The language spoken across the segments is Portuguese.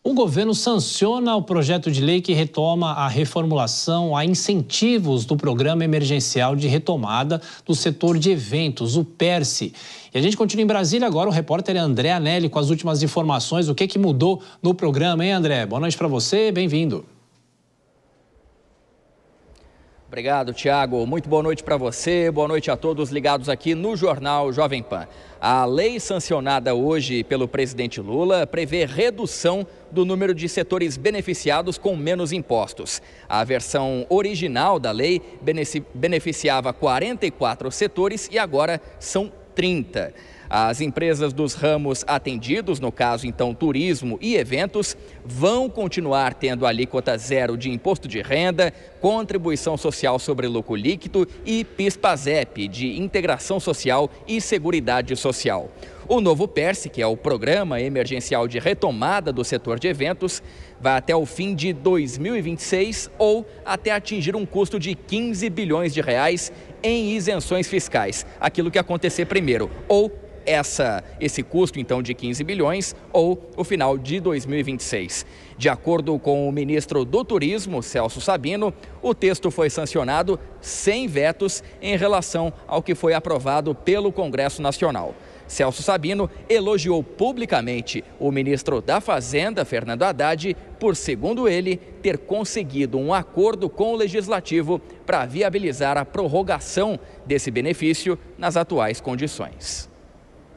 O governo sanciona o projeto de lei que retoma a reformulação a incentivos do Programa Emergencial de Retomada do Setor de Eventos, o PERSE. E a gente continua em Brasília agora, o repórter André Anelli com as últimas informações. O que mudou no programa, hein, André? Boa noite para você, bem-vindo. Obrigado, Tiago. Muito boa noite para você, boa noite a todos ligados aqui no Jornal Jovem Pan. A lei sancionada hoje pelo presidente Lula prevê redução do número de setores beneficiados com menos impostos. A versão original da lei beneficiava 44 setores e agora são 30. As empresas dos ramos atendidos, no caso então turismo e eventos, vão continuar tendo alíquota zero de imposto de renda, contribuição social sobre lucro líquido e PIS/PASEP, de integração social e seguridade social. O novo PERSE, que é o Programa Emergencial de Retomada do Setor de Eventos, vai até o fim de 2026 ou até atingir um custo de 15 bilhões de reais em isenções fiscais, aquilo que acontecer primeiro, ou esse custo, então, de 15 bilhões ou o final de 2026. De acordo com o ministro do Turismo, Celso Sabino, o texto foi sancionado sem vetos em relação ao que foi aprovado pelo Congresso Nacional. Celso Sabino elogiou publicamente o ministro da Fazenda, Fernando Haddad, por, segundo ele, ter conseguido um acordo com o Legislativo para viabilizar a prorrogação desse benefício nas atuais condições.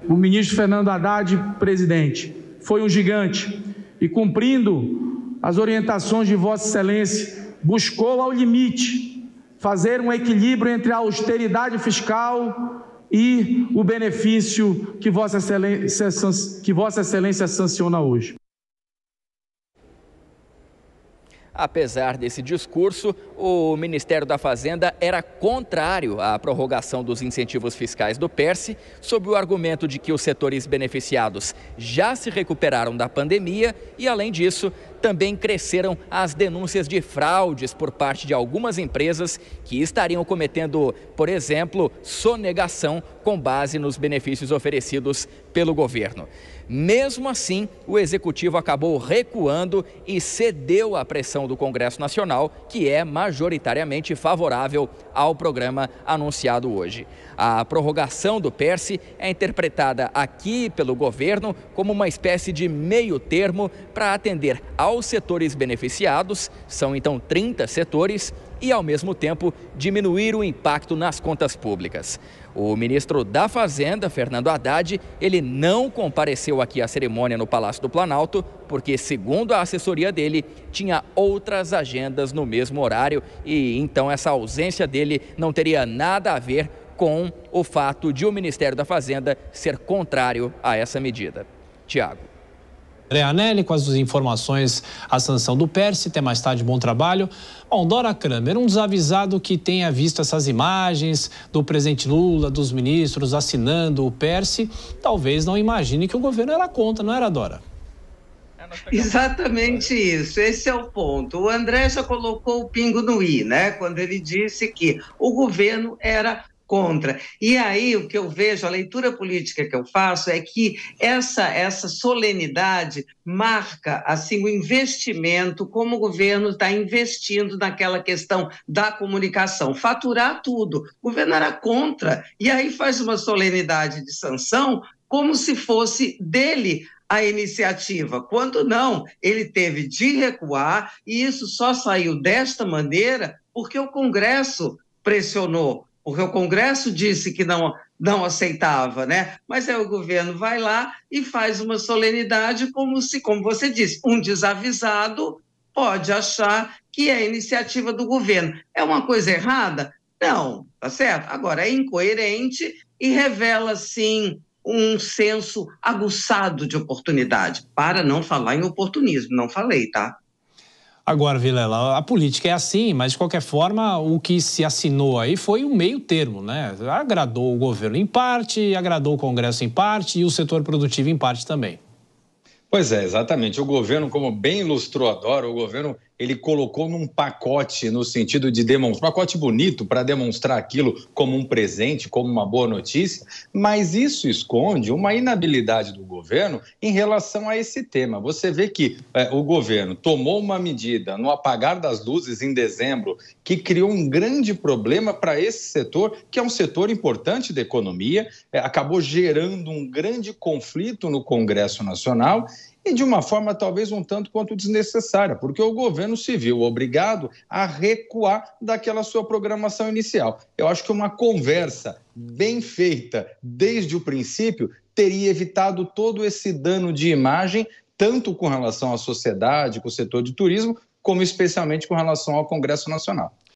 O ministro Fernando Haddad, presidente, foi um gigante e, cumprindo as orientações de Vossa Excelência, buscou ao limite fazer um equilíbrio entre a austeridade fiscal e o benefício que Vossa Excelência sanciona hoje. Apesar desse discurso, o Ministério da Fazenda era contrário à prorrogação dos incentivos fiscais do PERSE, sob o argumento de que os setores beneficiados já se recuperaram da pandemia e, além disso, também cresceram as denúncias de fraudes por parte de algumas empresas que estariam cometendo, por exemplo, sonegação com base nos benefícios oferecidos pelo governo. Mesmo assim, o Executivo acabou recuando e cedeu à pressão do Congresso Nacional, que é majoritariamente favorável ao programa anunciado hoje. A prorrogação do PERSE é interpretada aqui pelo governo como uma espécie de meio termo para atender aos setores beneficiados, são então 30 setores, e ao mesmo tempo diminuir o impacto nas contas públicas. O ministro da Fazenda, Fernando Haddad, ele não compareceu aqui à cerimônia no Palácio do Planalto, porque, segundo a assessoria dele, tinha outras agendas no mesmo horário e então essa ausência dele não teria nada a ver com o fato de o Ministério da Fazenda ser contrário a essa medida. Tiago. André Anelli com as informações, a sanção do PERSE. Até mais tarde, bom trabalho. Bom, Dora Kramer, um desavisado que tenha visto essas imagens do presidente Lula, dos ministros assinando o PERSE, talvez não imagine que o governo era contra, não era, Dora? Exatamente isso, esse é o ponto. O André já colocou o pingo no i, né? Quando ele disse que o governo era contra. E aí o que eu vejo, a leitura política que eu faço é que essa solenidade marca assim o investimento, como o governo está investindo naquela questão da comunicação, faturar tudo. O governo era contra e aí faz uma solenidade de sanção como se fosse dele a iniciativa, quando não, ele teve de recuar e isso só saiu desta maneira porque o Congresso pressionou. Porque o Congresso disse que não aceitava, né? Mas aí o governo vai lá e faz uma solenidade como você disse, um desavisado pode achar que é iniciativa do governo. É uma coisa errada? Não, tá certo? Agora, é incoerente e revela, sim, um senso aguçado de oportunidade, para não falar em oportunismo, não falei, tá? Agora, Vilela, a política é assim, mas de qualquer forma o que se assinou aí foi um meio termo, né? Agradou o governo em parte, agradou o Congresso em parte e o setor produtivo em parte também. Pois é, exatamente. O governo, como bem ilustrou a Dora, o governo ele colocou num pacote no sentido de demonstrar, um pacote bonito para demonstrar aquilo como um presente, como uma boa notícia, mas isso esconde uma inabilidade do governo em relação a esse tema. Você vê que o governo tomou uma medida no apagar das luzes em dezembro que criou um grande problema para esse setor, que é um setor importante da economia, acabou gerando um grande conflito no Congresso Nacional e de uma forma talvez um tanto quanto desnecessária, porque o governo se viu obrigado a recuar daquela sua programação inicial. Eu acho que uma conversa bem feita desde o princípio teria evitado todo esse dano de imagem, tanto com relação à sociedade, com o setor de turismo, como especialmente com relação ao Congresso Nacional.